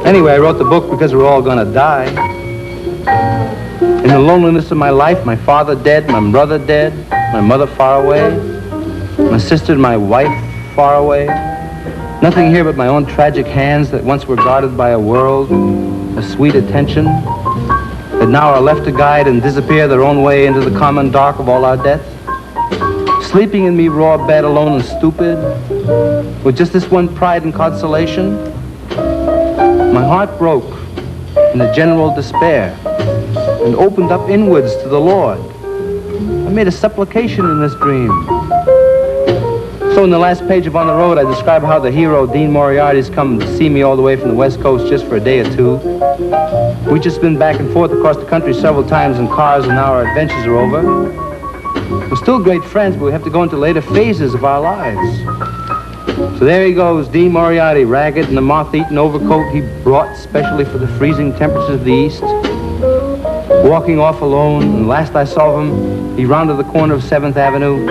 Anyway, I wrote the book because we're all gonna die. In the loneliness of my life, my father dead, my brother dead, my mother far away, my sister and my wife far away. Nothing here but my own tragic hands that once were guarded by a world, a sweet attention, that now are left to guide and disappear their own way into the common dark of all our death. Sleeping in me raw bed alone and stupid, with just this one pride and consolation. My heart broke in a general despair and opened up inwards to the Lord. I made a supplication in this dream. So in the last page of On the Road, I describe how the hero, Dean Moriarty's come to see me all the way from the West Coast just for a day or two. We've just been back and forth across the country several times in cars, and now our adventures are over. We're still great friends, but we have to go into later phases of our lives. So there he goes, Dean Moriarty, ragged in a moth-eaten overcoat he brought specially for the freezing temperatures of the East, walking off alone, and last I saw him, he rounded the corner of 7th Avenue,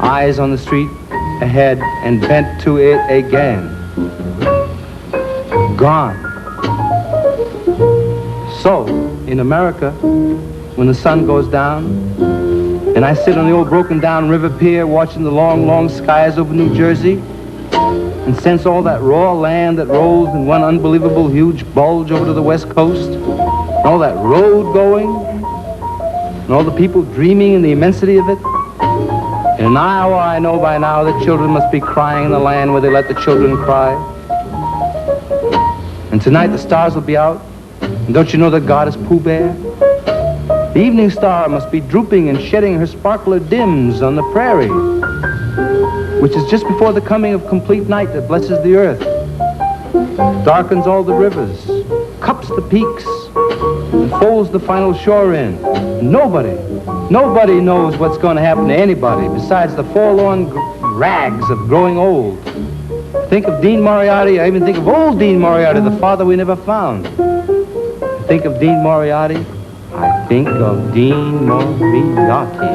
eyes on the street ahead, and bent to it again. Gone. So, in America, when the sun goes down, and I sit on the old broken-down river pier watching the long, long skies over New Jersey, and sense all that raw land that rolls in one unbelievable huge bulge over to the West Coast, and all that road going, and all the people dreaming in the immensity of it. In an hour, I know by now that children must be crying in the land where they let the children cry. And tonight the stars will be out, and don't you know that God is Pooh Bear? The evening star must be drooping and shedding her sparkler dims on the prairie, which is just before the coming of complete night that blesses the earth, darkens all the rivers, cups the peaks, and folds the final shore in. Nobody knows what's going to happen to anybody besides the forlorn rags of growing old. Think of Dean Moriarty, I even think of old Dean Moriarty, the father we never found. Think of Dean Moriarty, I think of Dean Moriarty.